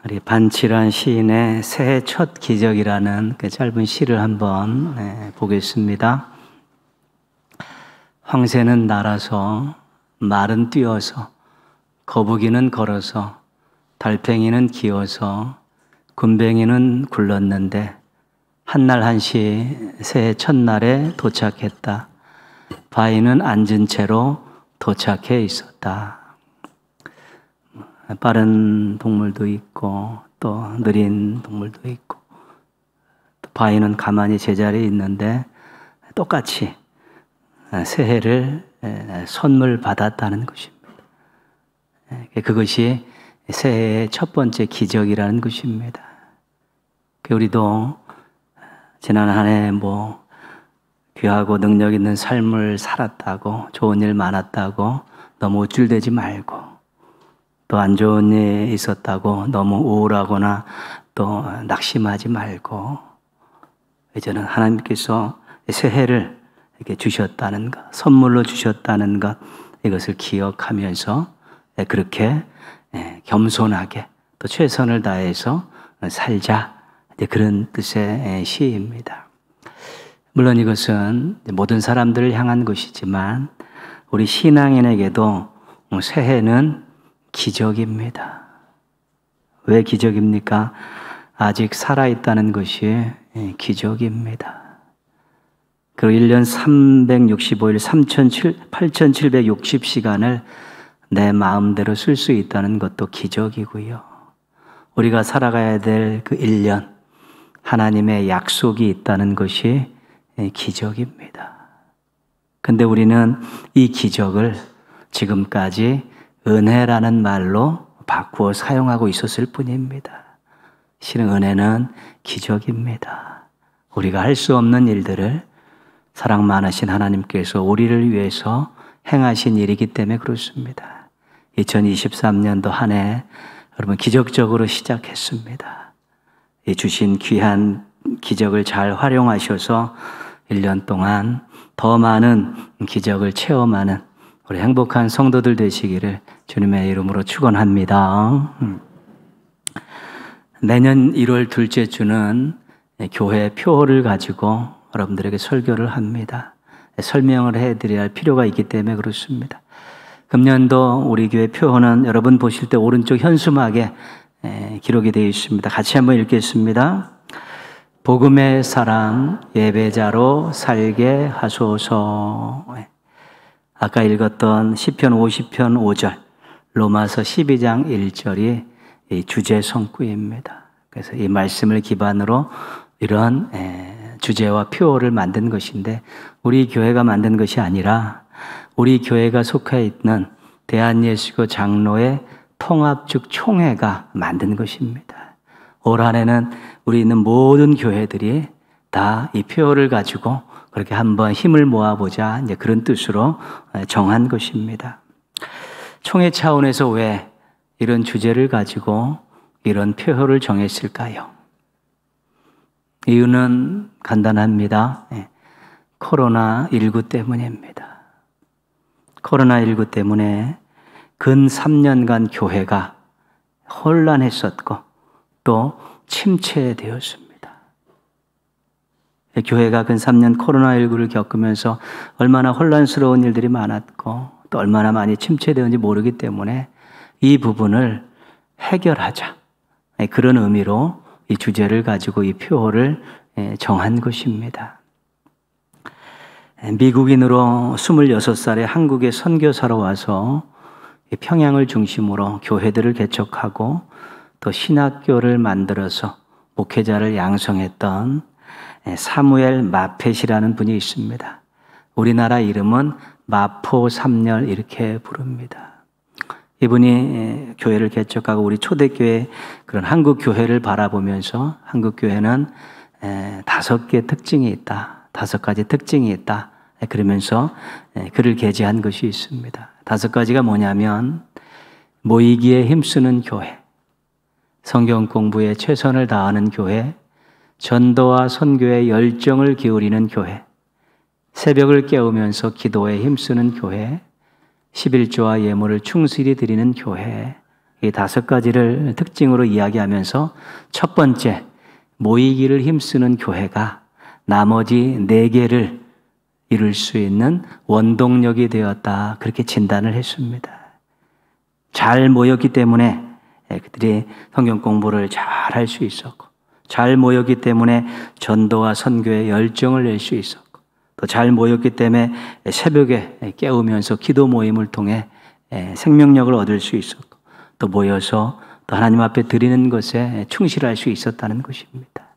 우리 반칠환 시인의 새해 첫 기적이라는 그 짧은 시를 한번 보겠습니다. 황새는 날아서, 말은 뛰어서, 거북이는 걸어서, 달팽이는 기어서, 굼벵이는 굴렀는데 한날 한시 새해 첫날에 도착했다. 바위는 앉은 채로 도착해 있었다. 빠른 동물도 있고 또 느린 동물도 있고 또 바위는 가만히 제자리에 있는데 똑같이 새해를 선물 받았다는 것입니다. 그것이 새해의 첫 번째 기적이라는 것입니다. 우리도 지난 한 해 귀하고 능력 있는 삶을 살았다고, 좋은 일 많았다고 너무 우쭐대지 말고, 또 안 좋은 일이 있었다고 너무 우울하거나 또 낙심하지 말고, 이제는 하나님께서 새해를 이렇게 주셨다는 것, 선물로 주셨다는 것, 이것을 기억하면서 그렇게 겸손하게 또 최선을 다해서 살자, 그런 뜻의 시입니다. 물론 이것은 모든 사람들을 향한 것이지만 우리 신앙인에게도 새해는 기적입니다. 왜 기적입니까? 아직 살아있다는 것이 기적입니다. 그리고 1년 365일 8,760시간을 내 마음대로 쓸 수 있다는 것도 기적이고요. 우리가 살아가야 될 그 1년, 하나님의 약속이 있다는 것이 기적입니다. 근데 우리는 이 기적을 지금까지 은혜라는 말로 바꾸어 사용하고 있었을 뿐입니다. 실은 은혜는 기적입니다. 우리가 할 수 없는 일들을 사랑 많으신 하나님께서 우리를 위해서 행하신 일이기 때문에 그렇습니다. 2023년도 한 해 여러분 기적적으로 시작했습니다. 이 주신 귀한 기적을 잘 활용하셔서 1년 동안 더 많은 기적을 체험하는 우리 행복한 성도들 되시기를 주님의 이름으로 축원합니다. 내년 1월 둘째 주는 교회 표를 가지고 여러분들에게 설교를 합니다. 설명을 해드려야 할 필요가 있기 때문에 그렇습니다. 금년도 우리 교회 표는 여러분 보실 때 오른쪽 현수막에 기록이 되어 있습니다. 같이 한번 읽겠습니다. 복음의 사람 예배자로 살게 하소서. 아까 읽었던 시편 50편 5절, 로마서 12장 1절이 이 주제 성구입니다. 그래서 이 말씀을 기반으로 이런 주제와 표어를 만든 것인데, 우리 교회가 만든 것이 아니라 우리 교회가 속해 있는 대한예수교 장로의 통합죽 총회가 만든 것입니다. 올 한 해는 우리 있는 모든 교회들이 다 이 표어를 가지고 그렇게 한번 힘을 모아보자, 이제 그런 뜻으로 정한 것입니다. 총회 차원에서 왜 이런 주제를 가지고 이런 표어를 정했을까요? 이유는 간단합니다. 코로나19 때문입니다. 코로나19 때문에 근 3년간 교회가 혼란했었고 또 침체되었습니다. 교회가 근 3년 코로나19를 겪으면서 얼마나 혼란스러운 일들이 많았고 또 얼마나 많이 침체되었는지 모르기 때문에 이 부분을 해결하자, 그런 의미로 이 주제를 가지고 이 표어를 정한 것입니다. 미국인으로 26살에 한국에 선교사로 와서 평양을 중심으로 교회들을 개척하고 또 신학교를 만들어서 목회자를 양성했던 사무엘 마펫이라는 분이 있습니다. 우리나라 이름은 마포 삼열 이렇게 부릅니다. 이분이 교회를 개척하고 우리 초대교회 그런 한국 교회를 바라보면서 한국 교회는 5개 특징이 있다, 5가지 특징이 있다, 그러면서 글을 게재한 것이 있습니다. 5가지가 뭐냐면 모이기에 힘쓰는 교회, 성경 공부에 최선을 다하는 교회, 전도와 선교에 열정을 기울이는 교회, 새벽을 깨우면서 기도에 힘쓰는 교회, 11조와 예물을 충실히 드리는 교회, 이 5가지를 특징으로 이야기하면서 첫 번째, 모이기를 힘쓰는 교회가 나머지 4개를 이룰 수 있는 원동력이 되었다. 그렇게 진단을 했습니다. 잘 모였기 때문에 그들이 성경 공부를 잘 할 수 있었고, 잘 모였기 때문에 전도와 선교에 열정을 낼 수 있었고, 또 잘 모였기 때문에 새벽에 깨우면서 기도 모임을 통해 생명력을 얻을 수 있었고, 또 모여서 또 하나님 앞에 드리는 것에 충실할 수 있었다는 것입니다.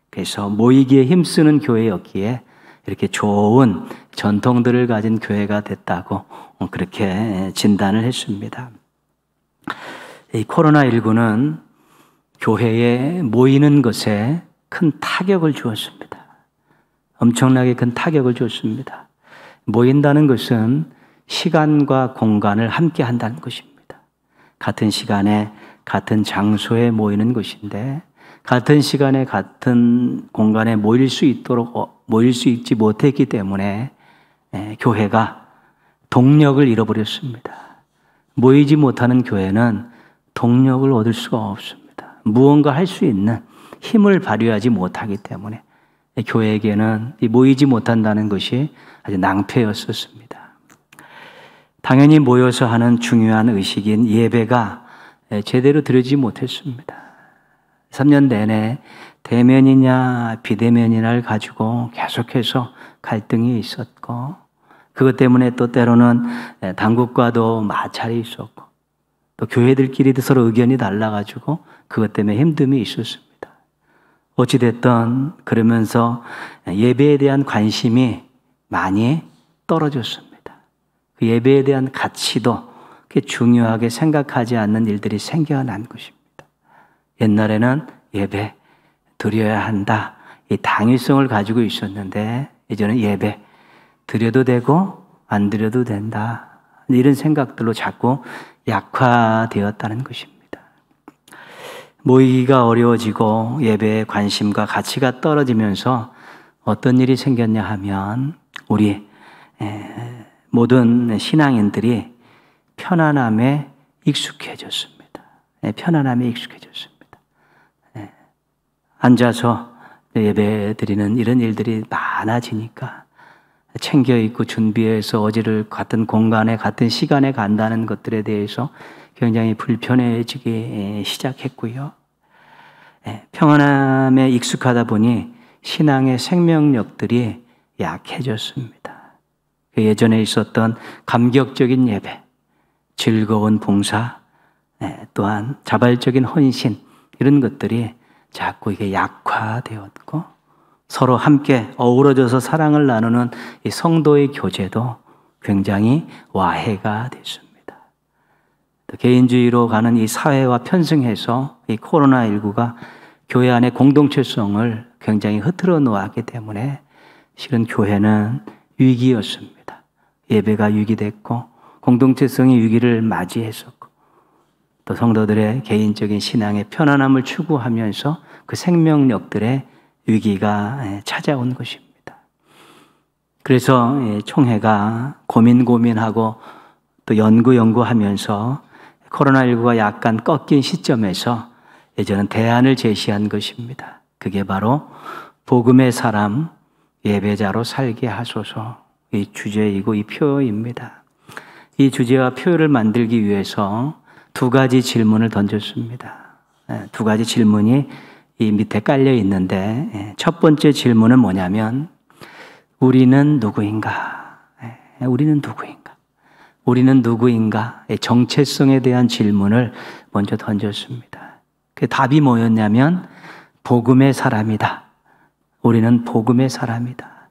그래서 모이기에 힘쓰는 교회였기에 이렇게 좋은 전통들을 가진 교회가 됐다고 그렇게 진단을 했습니다. 이 코로나19는 교회에 모이는 것에 큰 타격을 주었습니다. 엄청나게 큰 타격을 줬습니다. 모인다는 것은 시간과 공간을 함께 한다는 것입니다. 같은 시간에 같은 장소에 모이는 것인데, 같은 시간에 같은 공간에 모일 수 있지 못했기 때문에 교회가 동력을 잃어버렸습니다. 모이지 못하는 교회는 동력을 얻을 수가 없습니다. 무언가 할 수 있는 힘을 발휘하지 못하기 때문에 교회에게는 모이지 못한다는 것이 아주 낭패였었습니다. 당연히 모여서 하는 중요한 의식인 예배가 제대로 드려지지 못했습니다. 3년 내내 대면이냐 비대면이냐를 가지고 계속해서 갈등이 있었고, 그것 때문에 또 때로는 당국과도 마찰이 있었고, 또 교회들끼리도 서로 의견이 달라가지고 그것 때문에 힘듦이 있었습니다. 어찌됐든 그러면서 예배에 대한 관심이 많이 떨어졌습니다. 그 예배에 대한 가치도 그렇게 중요하게 생각하지 않는 일들이 생겨난 것입니다. 옛날에는 예배 드려야 한다, 이 당위성을 가지고 있었는데, 이제는 예배 드려도 되고 안 드려도 된다, 이런 생각들로 자꾸 약화되었다는 것입니다. 모이기가 어려워지고 예배의 관심과 가치가 떨어지면서 어떤 일이 생겼냐 하면, 우리 모든 신앙인들이 편안함에 익숙해졌습니다. 편안함에 익숙해졌습니다. 앉아서 예배 드리는 이런 일들이 많아지니까 챙겨 입고 준비해서 어디를 같은 공간에 같은 시간에 간다는 것들에 대해서 굉장히 불편해지기 시작했고요. 평안함에 익숙하다 보니 신앙의 생명력들이 약해졌습니다. 예전에 있었던 감격적인 예배, 즐거운 봉사, 또한 자발적인 헌신, 이런 것들이 자꾸 이게 약화되었고, 서로 함께 어우러져서 사랑을 나누는 이 성도의 교제도 굉장히 와해가 됐습니다. 또 개인주의로 가는 이 사회와 편승해서 이 코로나19가 교회 안의 공동체성을 굉장히 흐트러 놓았기 때문에 실은 교회는 위기였습니다. 예배가 위기됐고, 공동체성이 위기를 맞이했었고, 또 성도들의 개인적인 신앙의 편안함을 추구하면서 그 생명력들의 위기가 찾아온 것입니다. 그래서 총회가 고민하고 또 연구하면서 코로나19가 약간 꺾인 시점에서 이제는 대안을 제시한 것입니다. 그게 바로 복음의 사람 예배자로 살게 하소서, 이 주제이고 이 표입니다. 이 주제와 표를 만들기 위해서 2가지 질문을 던졌습니다. 2가지 질문이 이 밑에 깔려 있는데, 첫 번째 질문은 뭐냐면, 우리는 누구인가? 우리는 누구인가? 우리는 누구인가? 정체성에 대한 질문을 먼저 던졌습니다. 그 답이 뭐였냐면, 복음의 사람이다. 우리는 복음의 사람이다.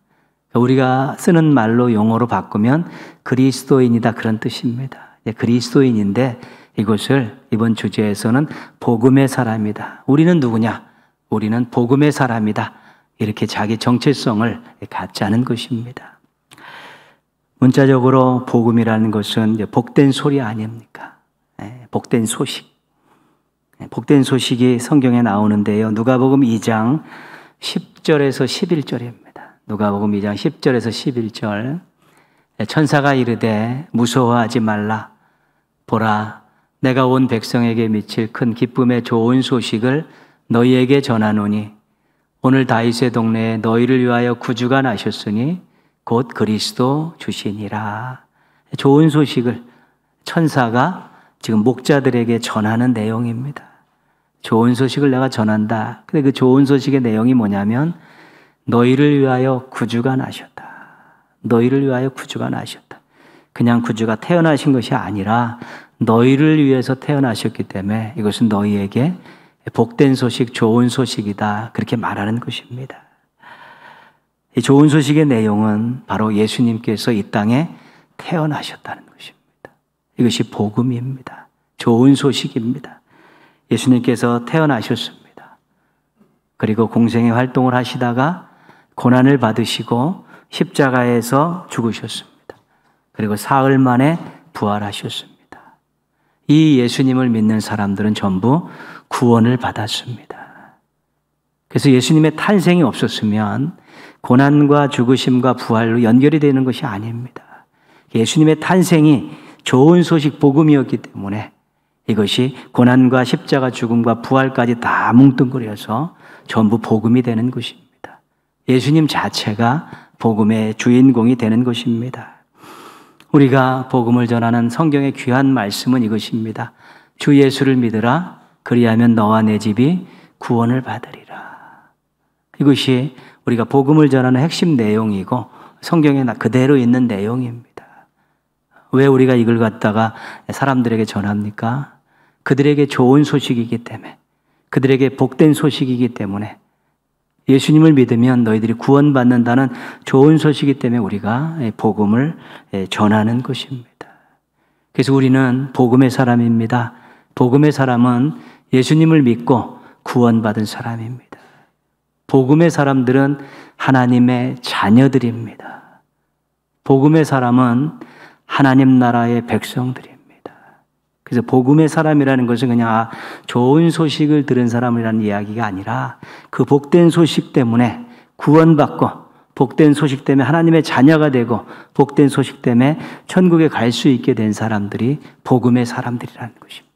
우리가 쓰는 말로 용어로 바꾸면 그리스도인이다, 그런 뜻입니다. 그리스도인인데, 이것을 이번 주제에서는 복음의 사람이다. 우리는 누구냐? 우리는 복음의 사람이다. 이렇게 자기 정체성을 갖자는 것입니다. 문자적으로 복음이라는 것은 복된 소리 아닙니까? 복된 소식. 복된 소식이 성경에 나오는데요. 누가복음 2장 10절에서 11절입니다. 누가복음 2장 10절에서 11절. 천사가 이르되 무서워하지 말라. 보라, 내가 온 백성에게 미칠 큰 기쁨의 좋은 소식을 너희에게 전하노니 오늘 다윗의 동네에 너희를 위하여 구주가 나셨으니 곧 그리스도 주시니라. 좋은 소식을 천사가 지금 목자들에게 전하는 내용입니다. 좋은 소식을 내가 전한다. 근데 그 좋은 소식의 내용이 뭐냐면 너희를 위하여 구주가 나셨다. 너희를 위하여 구주가 나셨다. 그냥 구주가 태어나신 것이 아니라 너희를 위해서 태어나셨기 때문에 이것은 너희에게 복된 소식, 좋은 소식이다. 그렇게 말하는 것입니다. 이 좋은 소식의 내용은 바로 예수님께서 이 땅에 태어나셨다는 것입니다. 이것이 복음입니다. 좋은 소식입니다. 예수님께서 태어나셨습니다. 그리고 공생의 활동을 하시다가 고난을 받으시고 십자가에서 죽으셨습니다. 그리고 사흘 만에 부활하셨습니다. 이 예수님을 믿는 사람들은 전부 구원을 받았습니다. 그래서 예수님의 탄생이 없었으면 고난과 죽으심과 부활로 연결이 되는 것이 아닙니다. 예수님의 탄생이 좋은 소식 복음이었기 때문에 이것이 고난과 십자가 죽음과 부활까지 다 뭉뚱그려서 전부 복음이 되는 것입니다. 예수님 자체가 복음의 주인공이 되는 것입니다. 우리가 복음을 전하는 성경의 귀한 말씀은 이것입니다. 주 예수를 믿으라. 그리하면 너와 내 집이 구원을 받으리라. 이것이 우리가 복음을 전하는 핵심 내용이고 성경에 그대로 있는 내용입니다. 왜 우리가 이걸 갖다가 사람들에게 전합니까? 그들에게 좋은 소식이기 때문에, 그들에게 복된 소식이기 때문에, 예수님을 믿으면 너희들이 구원받는다는 좋은 소식이기 때문에 우리가 복음을 전하는 것입니다. 그래서 우리는 복음의 사람입니다. 복음의 사람은 예수님을 믿고 구원받은 사람입니다. 복음의 사람들은 하나님의 자녀들입니다. 복음의 사람은 하나님 나라의 백성들입니다. 그래서 복음의 사람이라는 것은 그냥 좋은 소식을 들은 사람이라는 이야기가 아니라 그 복된 소식 때문에 구원받고 복된 소식 때문에 하나님의 자녀가 되고 복된 소식 때문에 천국에 갈 수 있게 된 사람들이 복음의 사람들이라는 것입니다.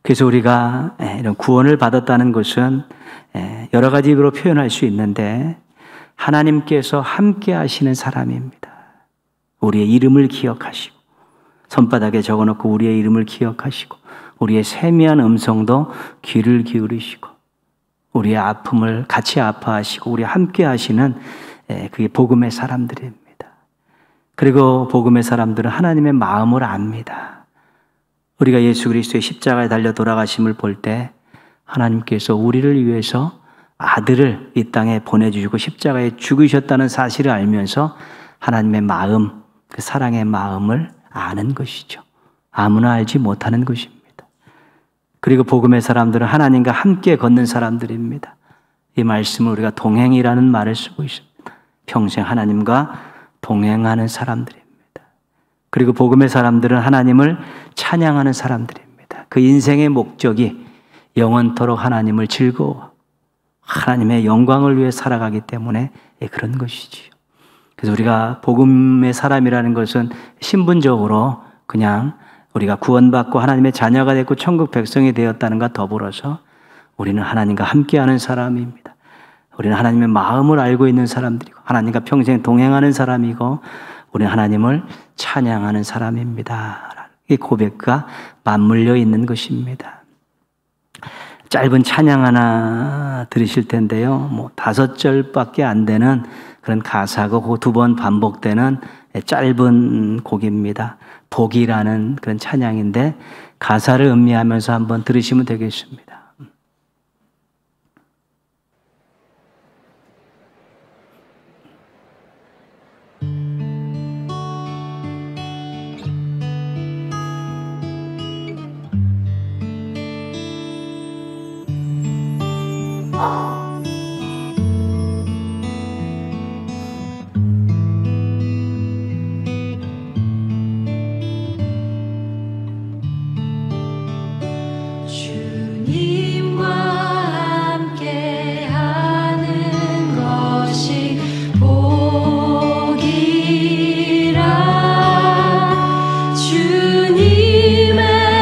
그래서 우리가 이런 구원을 받았다는 것은 여러 가지 입으로 표현할 수 있는데 하나님께서 함께 하시는 사람입니다. 우리의 이름을 기억하시고 손바닥에 적어놓고 우리의 이름을 기억하시고 우리의 세미한 음성도 귀를 기울이시고 우리의 아픔을 같이 아파하시고 우리 함께 하시는 그게 복음의 사람들입니다. 그리고 복음의 사람들은 하나님의 마음을 압니다. 우리가 예수 그리스도의 십자가에 달려 돌아가심을 볼 때 하나님께서 우리를 위해서 아들을 이 땅에 보내주시고 십자가에 죽으셨다는 사실을 알면서 하나님의 마음, 그 사랑의 마음을 아는 것이죠. 아무나 알지 못하는 것입니다. 그리고 복음의 사람들은 하나님과 함께 걷는 사람들입니다. 이 말씀을 우리가 동행이라는 말을 쓰고 있습니다. 평생 하나님과 동행하는 사람들입니다. 그리고 복음의 사람들은 하나님을 찬양하는 사람들입니다. 그 인생의 목적이 영원토록 하나님을 즐거워 하나님의 영광을 위해 살아가기 때문에 그런 것이지요. 그래서 우리가 복음의 사람이라는 것은 신분적으로 그냥 우리가 구원받고 하나님의 자녀가 됐고 천국 백성이 되었다는 것과 더불어서 우리는 하나님과 함께하는 사람입니다. 우리는 하나님의 마음을 알고 있는 사람들이고 하나님과 평생 동행하는 사람이고 우리는 하나님을 찬양하는 사람입니다. 이 고백과 맞물려 있는 것입니다. 짧은 찬양 하나 들으실 텐데요. 5절밖에 안 되는 그런 가사고 그 2번 반복되는 짧은 곡입니다. 복이라는 그런 찬양인데 가사를 음미하면서 한번 들으시면 되겠습니다. 주님의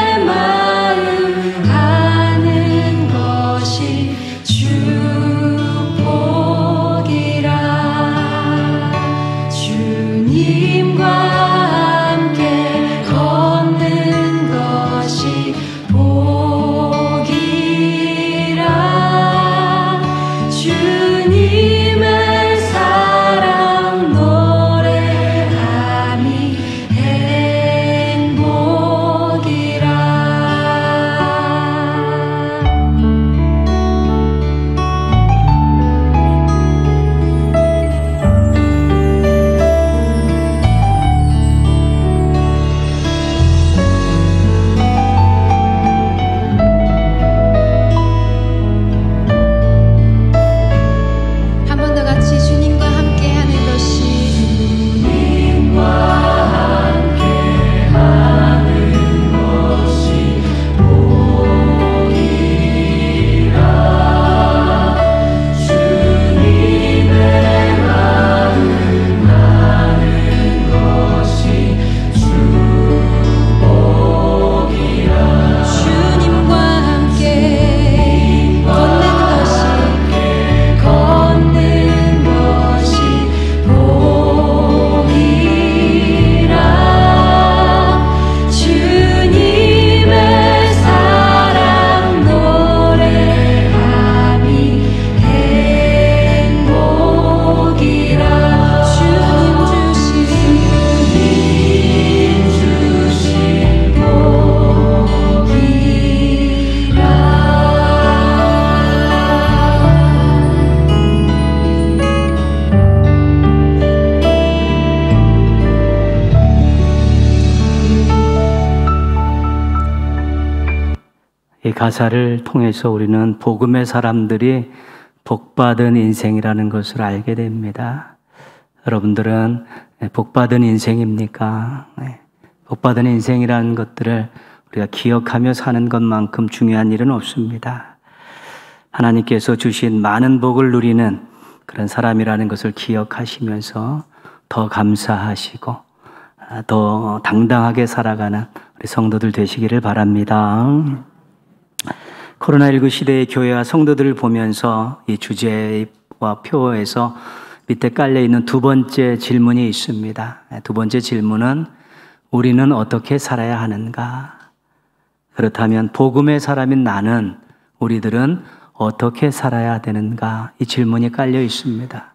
이 가사를 통해서 우리는 복음의 사람들이 복받은 인생이라는 것을 알게 됩니다. 여러분들은 복받은 인생입니까? 복받은 인생이라는 것들을 우리가 기억하며 사는 것만큼 중요한 일은 없습니다. 하나님께서 주신 많은 복을 누리는 그런 사람이라는 것을 기억하시면서 더 감사하시고 더 당당하게 살아가는 우리 성도들 되시기를 바랍니다. 코로나19 시대의 교회와 성도들을 보면서 이 주제와 표에서 밑에 깔려있는 두 번째 질문이 있습니다. 두 번째 질문은 우리는 어떻게 살아야 하는가? 그렇다면 복음의 사람인 나는, 우리들은 어떻게 살아야 되는가? 이 질문이 깔려 있습니다.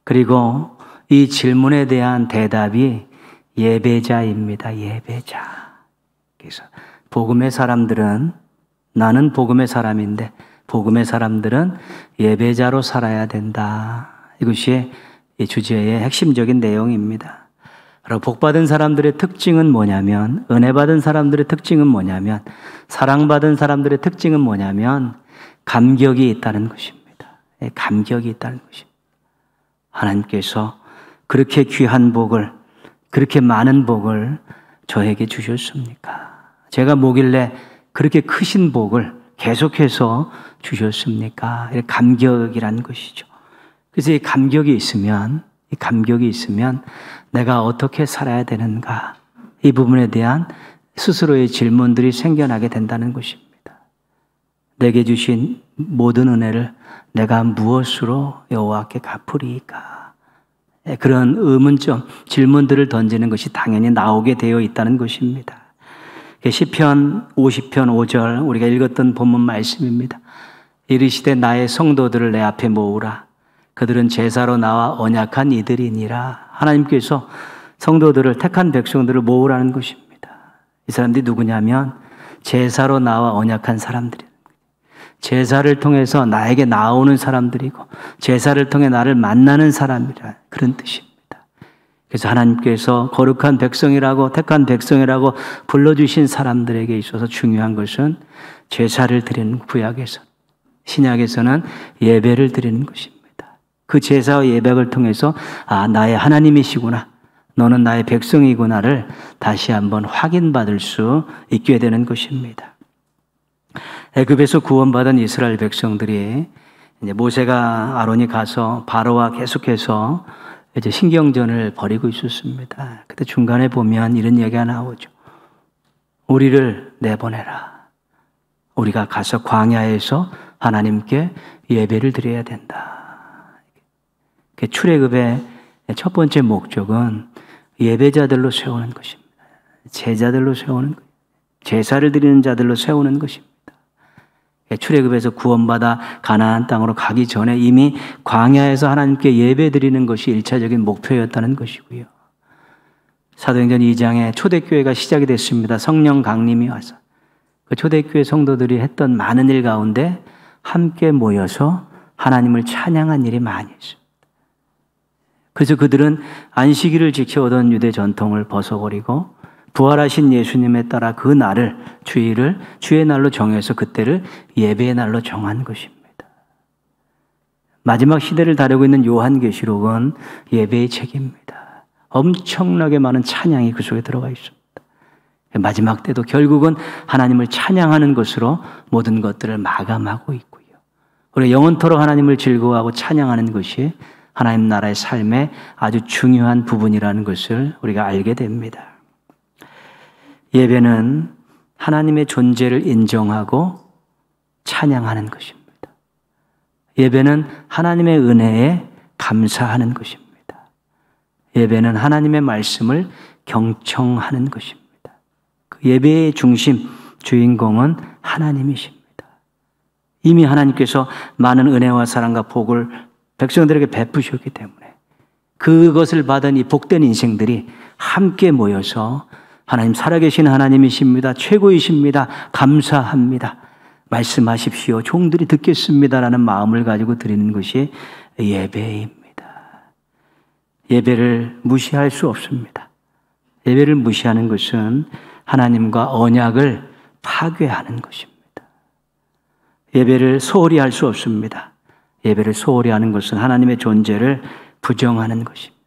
그리고 이 질문에 대한 대답이 예배자입니다. 예배자. 그래서 복음의 사람들은, 나는 복음의 사람인데 복음의 사람들은 예배자로 살아야 된다. 이것이 이 주제의 핵심적인 내용입니다. 복받은 사람들의 특징은 뭐냐면, 은혜 받은 사람들의 특징은 뭐냐면, 사랑받은 사람들의 특징은 뭐냐면 감격이 있다는 것입니다. 감격이 있다는 것입니다. 하나님께서 그렇게 귀한 복을, 그렇게 많은 복을 저에게 주셨습니까? 제가 뭐길래 그렇게 크신 복을 계속해서 주셨습니까? 감격이라는 것이죠. 그래서 이 감격이 있으면 내가 어떻게 살아야 되는가? 이 부분에 대한 스스로의 질문들이 생겨나게 된다는 것입니다. 내게 주신 모든 은혜를 내가 무엇으로 여호와께 갚으리이까? 그런 의문점, 질문들을 던지는 것이 당연히 나오게 되어 있다는 것입니다. 시편 50편 5절 우리가 읽었던 본문 말씀입니다. 이르시되 나의 성도들을 내 앞에 모으라. 그들은 제사로 나와 언약한 이들이니라. 하나님께서 성도들을, 택한 백성들을 모으라는 것입니다. 이 사람들이 누구냐면 제사로 나와 언약한 사람들이에요. 제사를 통해서 나에게 나오는 사람들이고 제사를 통해 나를 만나는 사람이라, 그런 뜻입니다. 그래서 하나님께서 거룩한 백성이라고, 택한 백성이라고 불러주신 사람들에게 있어서 중요한 것은 제사를 드리는, 구약에서, 신약에서는 예배를 드리는 것입니다. 그 제사와 예배를 통해서 나의 하나님이시구나, 너는 나의 백성이구나를 다시 한번 확인받을 수 있게 되는 것입니다. 애굽에서 구원받은 이스라엘 백성들이 이제 모세가, 아론이 가서 바로와 계속해서 이제 신경전을 벌이고 있었습니다. 그때 중간에 보면 이런 얘기가 나오죠. 우리를 내보내라. 우리가 가서 광야에서 하나님께 예배를 드려야 된다. 출애굽의 첫 번째 목적은 예배자들로 세우는 것입니다. 제자들로 세우는, 제사를 드리는 자들로 세우는 것입니다. 출애굽에서 구원받아 가나안 땅으로 가기 전에 이미 광야에서 하나님께 예배드리는 것이 1차적인 목표였다는 것이고요. 사도행전 2장에 초대교회가 시작이 됐습니다. 성령 강림이 와서 그 초대교회 성도들이 했던 많은 일 가운데 함께 모여서 하나님을 찬양한 일이 많이 있습니다. 그래서 그들은 안식일을 지켜오던 유대 전통을 벗어버리고 부활하신 예수님에 따라 그 날을, 주일을 주의 날로 정해서 그때를 예배의 날로 정한 것입니다. 마지막 시대를 다루고 있는 요한계시록은 예배의 책입니다. 엄청나게 많은 찬양이 그 속에 들어가 있습니다. 마지막 때도 결국은 하나님을 찬양하는 것으로 모든 것들을 마감하고 있고요. 우리가 영원토록 하나님을 즐거워하고 찬양하는 것이 하나님 나라의 삶의 아주 중요한 부분이라는 것을 우리가 알게 됩니다. 예배는 하나님의 존재를 인정하고 찬양하는 것입니다. 예배는 하나님의 은혜에 감사하는 것입니다. 예배는 하나님의 말씀을 경청하는 것입니다. 그 예배의 중심, 주인공은 하나님이십니다. 이미 하나님께서 많은 은혜와 사랑과 복을 백성들에게 베푸셨기 때문에 그것을 받은 이 복된 인생들이 함께 모여서 하나님 살아계신 하나님이십니다. 최고이십니다. 감사합니다. 말씀하십시오. 종들이 듣겠습니다라는 마음을 가지고 드리는 것이 예배입니다. 예배를 무시할 수 없습니다. 예배를 무시하는 것은 하나님과 언약을 파괴하는 것입니다. 예배를 소홀히 할 수 없습니다. 예배를 소홀히 하는 것은 하나님의 존재를 부정하는 것입니다.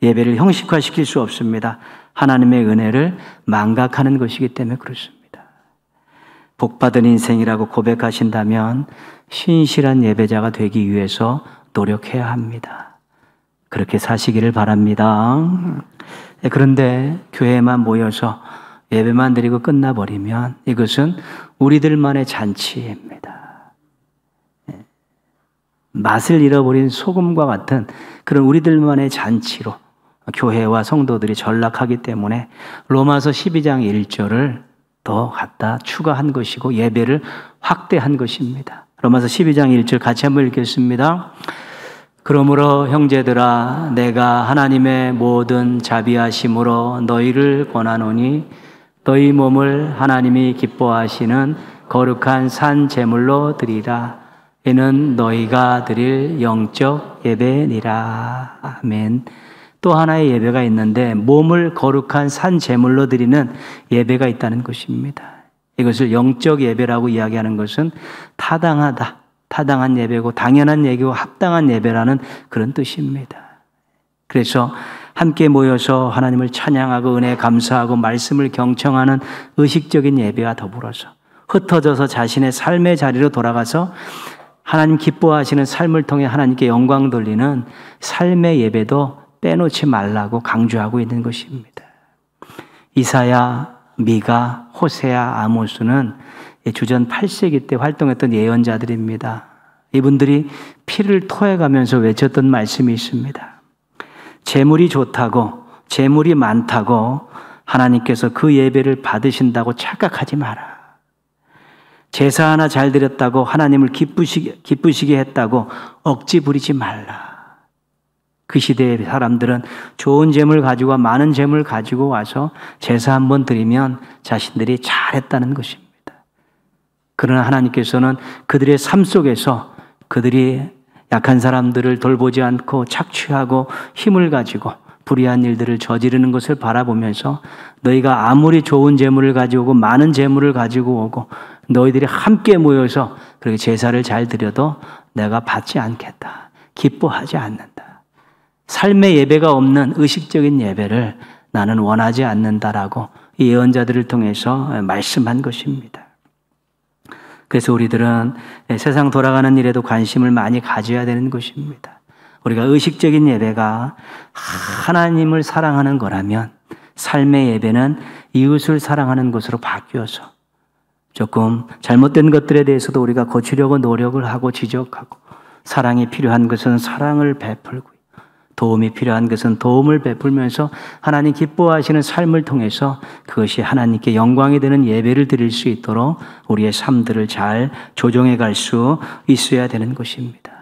예배를 형식화시킬 수 없습니다. 하나님의 은혜를 망각하는 것이기 때문에 그렇습니다. 복받은 인생이라고 고백하신다면 신실한 예배자가 되기 위해서 노력해야 합니다. 그렇게 사시기를 바랍니다. 그런데 교회에만 모여서 예배만 드리고 끝나버리면 이것은 우리들만의 잔치입니다. 맛을 잃어버린 소금과 같은 그런 우리들만의 잔치로 교회와 성도들이 전락하기 때문에 로마서 12장 1절을 더 갖다 추가한 것이고 예배를 확대한 것입니다. 로마서 12장 1절 같이 한번 읽겠습니다. 그러므로 형제들아 내가 하나님의 모든 자비하심으로 너희를 권하노니 너희 몸을 하나님이 기뻐하시는 거룩한 산 제물로 드리라. 이는 너희가 드릴 영적 예배니라. 아멘. 또 하나의 예배가 있는데 몸을 거룩한 산 제물로 드리는 예배가 있다는 것입니다. 이것을 영적 예배라고 이야기하는 것은 타당하다, 타당한 예배고 당연한 예배고 합당한 예배라는 그런 뜻입니다. 그래서 함께 모여서 하나님을 찬양하고 은혜에 감사하고 말씀을 경청하는 의식적인 예배와 더불어서 흩어져서 자신의 삶의 자리로 돌아가서 하나님 기뻐하시는 삶을 통해 하나님께 영광 돌리는 삶의 예배도 빼놓지 말라고 강조하고 있는 것입니다. 이사야, 미가, 호세아, 아모스는 주전 8세기 때 활동했던 예언자들입니다. 이분들이 피를 토해가면서 외쳤던 말씀이 있습니다. 재물이 좋다고, 재물이 많다고 하나님께서 그 예배를 받으신다고 착각하지 마라. 제사 하나 잘 드렸다고 하나님을 기쁘시게 했다고 억지 부리지 말라. 그 시대의 사람들은 좋은 재물 가지고 와 많은 재물 가지고 와서 제사 한번 드리면 자신들이 잘했다는 것입니다. 그러나 하나님께서는 그들의 삶 속에서 그들이 약한 사람들을 돌보지 않고 착취하고 힘을 가지고 불의한 일들을 저지르는 것을 바라보면서 너희가 아무리 좋은 재물을 가지고 오고 많은 재물을 가지고 오고 너희들이 함께 모여서 그렇게 제사를 잘 드려도 내가 받지 않겠다. 기뻐하지 않는다. 삶의 예배가 없는 의식적인 예배를 나는 원하지 않는다라고 이 예언자들을 통해서 말씀한 것입니다. 그래서 우리들은 세상 돌아가는 일에도 관심을 많이 가져야 되는 것입니다. 우리가 의식적인 예배가 하나님을 사랑하는 거라면 삶의 예배는 이웃을 사랑하는 것으로 바뀌어서 조금 잘못된 것들에 대해서도 우리가 고치려고 노력을 하고 지적하고 사랑이 필요한 것은 사랑을 베풀고 도움이 필요한 것은 도움을 베풀면서 하나님 기뻐하시는 삶을 통해서 그것이 하나님께 영광이 되는 예배를 드릴 수 있도록 우리의 삶들을 잘 조정해 갈 수 있어야 되는 것입니다.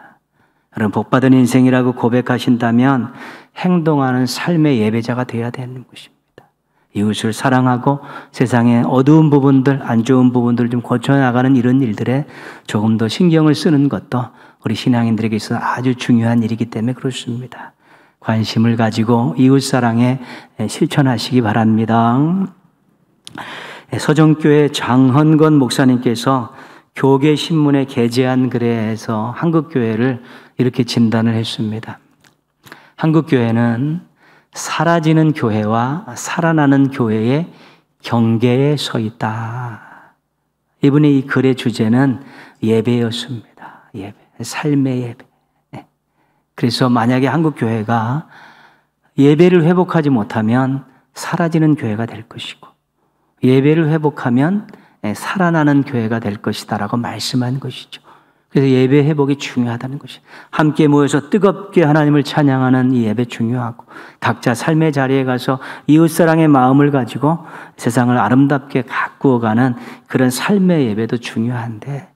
여러분 복받은 인생이라고 고백하신다면 행동하는 삶의 예배자가 되어야 되는 것입니다. 이웃을 사랑하고 세상의 어두운 부분들, 안 좋은 부분들을 좀 고쳐나가는 이런 일들에 조금 더 신경을 쓰는 것도 우리 신앙인들에게 있어서 아주 중요한 일이기 때문에 그렇습니다. 관심을 가지고 이웃사랑에 실천하시기 바랍니다. 서정교회 장헌건 목사님께서 교계신문에 게재한 글에서 한국교회를 이렇게 진단을 했습니다. 한국교회는 사라지는 교회와 살아나는 교회의 경계에 서 있다. 이분의 이 글의 주제는 예배였습니다. 예배, 삶의 예배. 그래서 만약에 한국 교회가 예배를 회복하지 못하면 사라지는 교회가 될 것이고 예배를 회복하면 살아나는 교회가 될 것이다라고 말씀한 것이죠. 그래서 예배 회복이 중요하다는 것이 함께 모여서 뜨겁게 하나님을 찬양하는 이 예배 중요하고 각자 삶의 자리에 가서 이웃사랑의 마음을 가지고 세상을 아름답게 가꾸어가는 그런 삶의 예배도 중요한데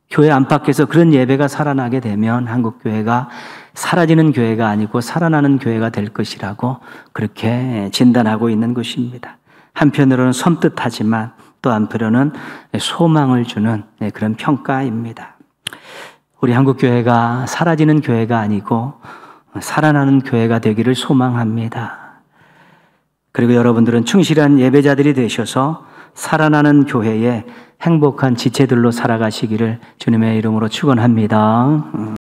교회 안팎에서 그런 예배가 살아나게 되면 한국교회가 사라지는 교회가 아니고 살아나는 교회가 될 것이라고 그렇게 진단하고 있는 것입니다. 한편으로는 섬뜩하지만 또 한편으로는 소망을 주는 그런 평가입니다. 우리 한국교회가 사라지는 교회가 아니고 살아나는 교회가 되기를 소망합니다. 그리고 여러분들은 충실한 예배자들이 되셔서 살아나는 교회에 행복한 지체들로 살아가시기를 주님의 이름으로 축원합니다.